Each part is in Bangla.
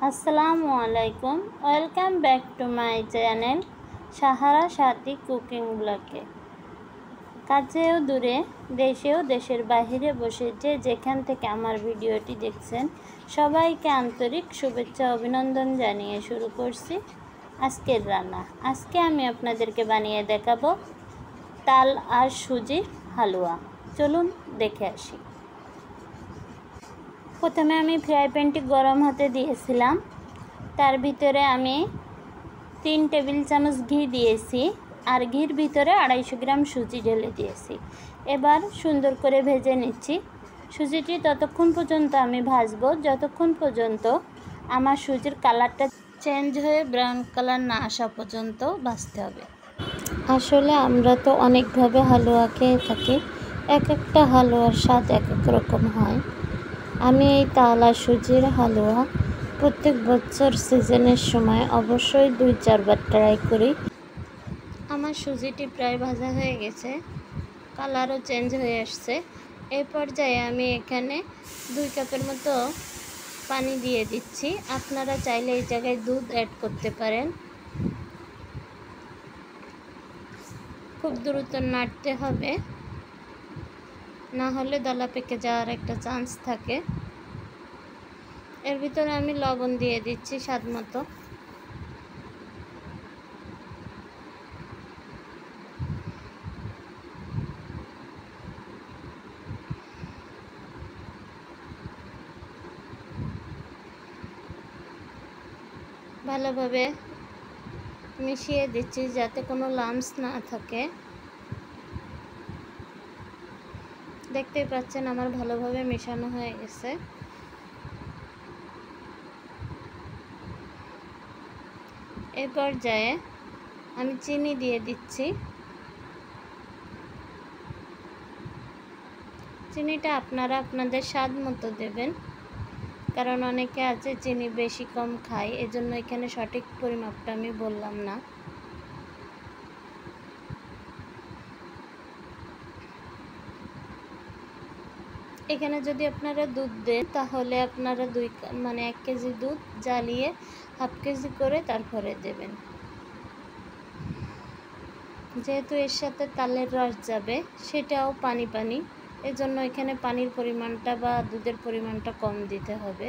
আসসালামু আলাইকুম, welcome back to my channel Sahara Sathi cooking ব্লগে। কাছেও দূরে, দেশেও দেশের বাইরে বসে যে যেখান থেকে আমার ভিডিওটি দেখছেন সবাইকে আন্তরিক শুভেচ্ছা অভিনন্দন জানিয়ে শুরু করছি আজকের রান্না। আজকে আমি আপনাদেরকে বানিয়ে দেখাবো তাল আর সুজির হালুয়া। চলুন দেখে আসি। প্রথমে আমি ফ্রাই প্যানটি গরম হতে দিয়েছিলাম। তার ভিতরে আমি 3 টেবিল চামচ ঘি দিয়েছি আর ঘির ভিতরে 250 গ্রাম সুজি ঢেলে দিয়েছি। এবার সুন্দর করে ভেজে নিচ্ছি। সুজিটি ততক্ষণ পর্যন্ত আমি ভাজবো যতক্ষণ পর্যন্ত আমার সুজির কালারটা চেঞ্জ হয়ে ব্রাউন কালার না আসা পর্যন্ত ভাজতে হবে। আসলে আমরা তো অনেকভাবে হালুয়া খেয়ে থাকি, এক একটা হালুয়ার স্বাদ এক এক রকম হয়। আমি এই তাল আর সুজির হালুয়া প্রত্যেক বছর সিজনের সময় অবশ্যই 2-4 বার ট্রাই করি। আমার সুজিটি প্রায় ভাজা হয়ে গেছে, কালারও চেঞ্জ হয়ে আসছে। এই পর্যায়ে আমি এখানে 2 কাপের মতো পানি দিয়ে দিচ্ছি। আপনারা চাইলে এই জায়গায় দুধ অ্যাড করতে পারেন। খুব দ্রুত নাড়তে হবে, না হলে দলা পেকে যাওয়ার একটা চান্স থাকে। এর ভিতরে আমি লবণ দিয়ে দিচ্ছি স্বাদ মতো। ভালোভাবে মিশিয়ে দিচ্ছি যাতে কোনো লাম্পস না থাকে। দেখতেই পাচ্ছেন আমার ভালোভাবে মেশানো হয়ে গেছে। এই পর্যায়ে আমি চিনি দিয়ে দিচ্ছি। চিনিটা আপনারা আপনাদের স্বাদ মতো দেবেন, কারণ অনেকে আছে চিনি বেশি কম খায়, এজন্য এখানে সঠিক পরিমাপটা আমি বললাম না। এখানে যদি আপনারা দুধ দেন তাহলে আপনারা 1 কেজি দুধ জ্বালিয়ে হাফ কেজি করে তারপরে দেবেন। যেহেতু এর সাথে তালের রস যাবে, সেটাও পানি পানি, এজন্য এখানে পানির পরিমাণটা বা দুধের পরিমাণটা কম দিতে হবে।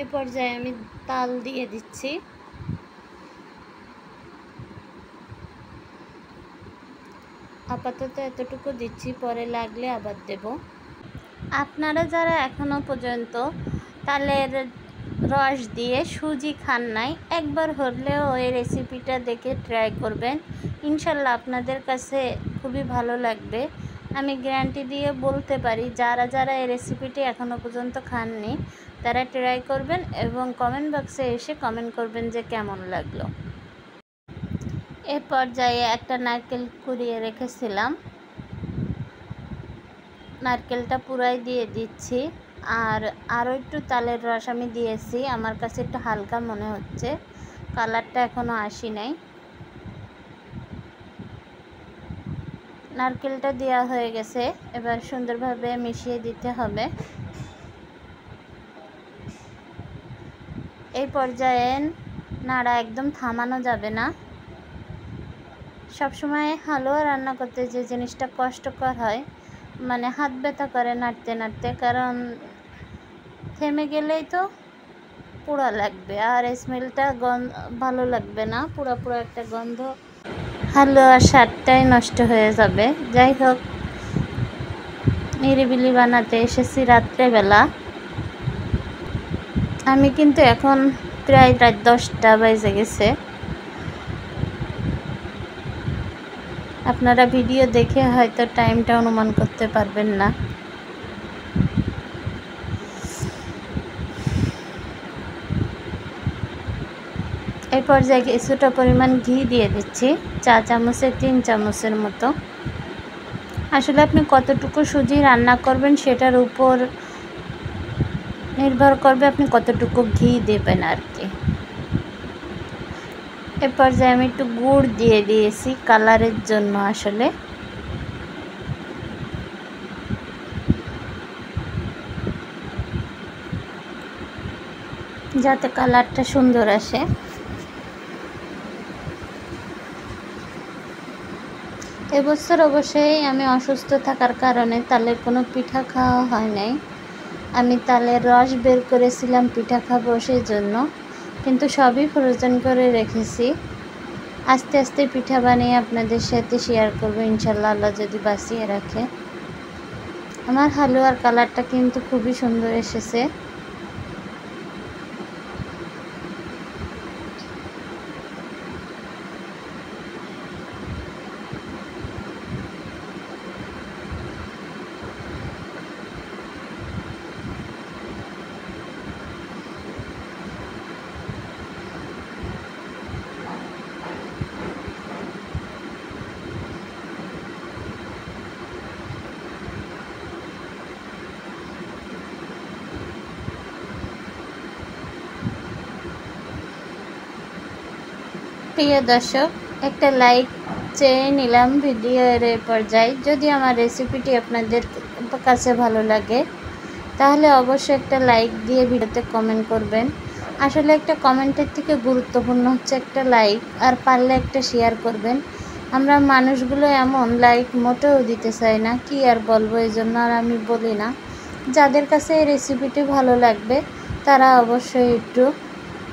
এ পর্যায়ে আমি তাল দিয়ে দিচ্ছি। আপাতত এতটুকু দিচ্ছি, পরে লাগলে আবার দেব। আপনারা যারা এখনো পর্যন্ত তালের রস দিয়ে সুজি খান নাই, একবার হলেও এই রেসিপিটা দেখে ট্রাই করবেন। ইনশাল্লাহ আপনাদের কাছে খুবই ভালো লাগবে। আমি গ্যারান্টি দিয়ে বলতে পারি, যারা যারা এই রেসিপিটি এখনো পর্যন্ত খাননি তারা ট্রাই করবেন এবং কমেন্ট বক্সে এসে কমেন্ট করবেন যে কেমন লাগলো। এ পর্যায়ে একটা নারকেল কুড়িয়ে রেখেছিলাম, নারকেলটা পুরাই দিয়ে দিচ্ছি। আর আরও একটু তালের রস আমি দিয়েছি, আমার কাছে একটু হালকা মনে হচ্ছে, কালারটা এখনও আসি নাই। নারকেলটা দেওয়া হয়ে গেছে, এবার সুন্দরভাবে মিশিয়ে দিতে হবে। এই পর্যায়ে নাড়া একদম থামানো যাবে না। সবসময় হালুয়া রান্না করতে যে জিনিসটা কষ্টকর হয়, মানে হাত ব্যথা করে নাড়তে নাড়তে, কারণ থেমে গেলেই তো পোড়া লাগবে আর স্মেলটা ভালো লাগবে না, পুরো একটা গন্ধ, হালুয়ার স্বাদটাই নষ্ট হয়ে যাবে। যাই হোক, নিরিবিলি বানাতে এসেছি রাত্রেবেলা। আমি কিন্তু এখন প্রায় রাত 10টা বেজে গেছে। আপনারা ভিডিও দেখে হয়তো টাইমটা অনুমান করতে পারবেন না। এই পর্যায়ে কিছুটা পরিমাণ ঘি দিয়ে দিচ্ছি, 4 চামচে 3 চামচের মতো। আসলে আপনি কতটুকু সুজি রান্না করবেন সেটার উপর নির্ভর করবে আপনি কতটুকু ঘি দেবেন আর কি। এ পর্যায়ে আমি একটু গুড় দিয়ে দিয়েছি কালারের জন্য। আসলে যাতে কালারটা সুন্দর আসে। এবছর অবশ্যই আমি অসুস্থ থাকার কারণে তালের কোনো পিঠা খাওয়া হয় নাই। আমি তালের রস বের করেছিলাম পিঠা খাবো সেই জন্য, কিন্তু সবই ফ্রোজেন করে রেখেছি। আস্তে আস্তে পিঠা বানিয়ে আপনাদের সাথে শেয়ার করবো ইনশাল্লাহ, আল্লাহ যদি বাঁচিয়ে রাখে। আমার হালুয়ার কালারটা কিন্তু খুবই সুন্দর এসেছে। প্রিয় দর্শক, একটা লাইক চেয়ে নিলাম ভিডিওর এই পর্যায়ে। যদি আমার রেসিপিটি আপনাদের কাছে ভালো লাগে তাহলে অবশ্যই একটা লাইক দিয়ে ভিডিওতে কমেন্ট করবেন। আসলে একটা কমেন্টের থেকে গুরুত্বপূর্ণ হচ্ছে একটা লাইক, আর পারলে একটা শেয়ার করবেন। আমরা মানুষগুলো এমন লাইক মোটেও দিতে চাই না, কি আর বলবো, এই জন্য আর আমি বলি না। যাদের কাছে এই রেসিপিটি ভালো লাগবে তারা অবশ্যই একটু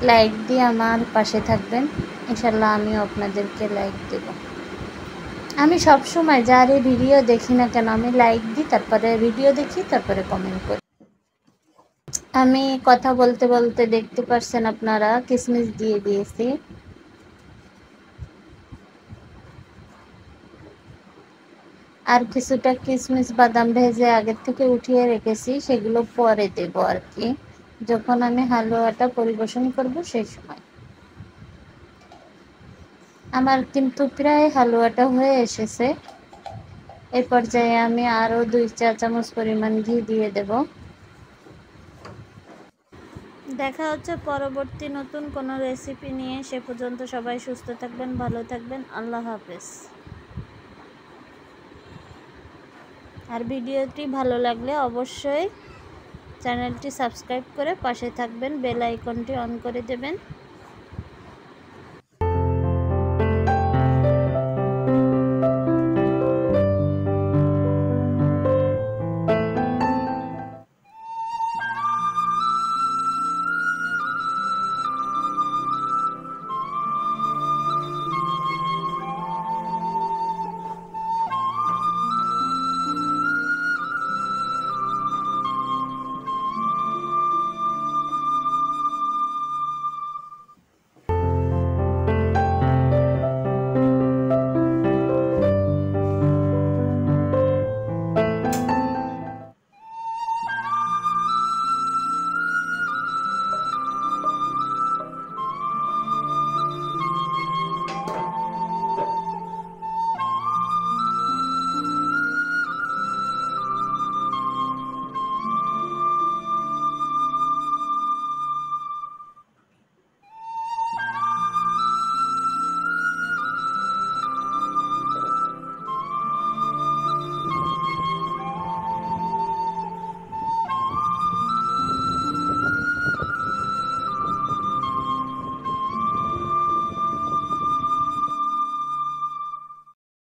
লাইক দিয়ে আমার পাশে থাকবেন। ইনশাল্লাহ আমিও আপনাদেরকে লাইক দেব। আমি সবসময় যারই ভিডিও দেখি না কেন আমি লাইক দিই, তারপরে ভিডিও দেখি, তারপরে কমেন্ট করি। আমি কথা বলতে বলতে দেখতে পাচ্ছেন আপনারা কিশমিশ দিয়ে দিয়েছি। আর কিছুটা কিশমিশ বাদাম ভেজে আগের থেকে উঠিয়ে রেখেছি, সেগুলো পরে দেব আর কি, যখন আমি হালুয়াটা পরিবেশন করব সেই সময়। আমার কিন্তু প্রায় হালুয়াটা হয়ে এসেছে। এই পর্যায়ে আমি আরও 2 চা চামচ পরিমাণ ঘি দিয়ে দেব। দেখা হচ্ছে পরবর্তী নতুন কোনো রেসিপি নিয়ে। সে পর্যন্ত সবাই সুস্থ থাকবেন, ভালো থাকবেন। আল্লাহ হাফেজ। আর ভিডিওটি ভালো লাগলে অবশ্যই চ্যানেলটি সাবস্ক্রাইব করে পাশে থাকবেন, বেল আইকনটি অন করে দেবেন।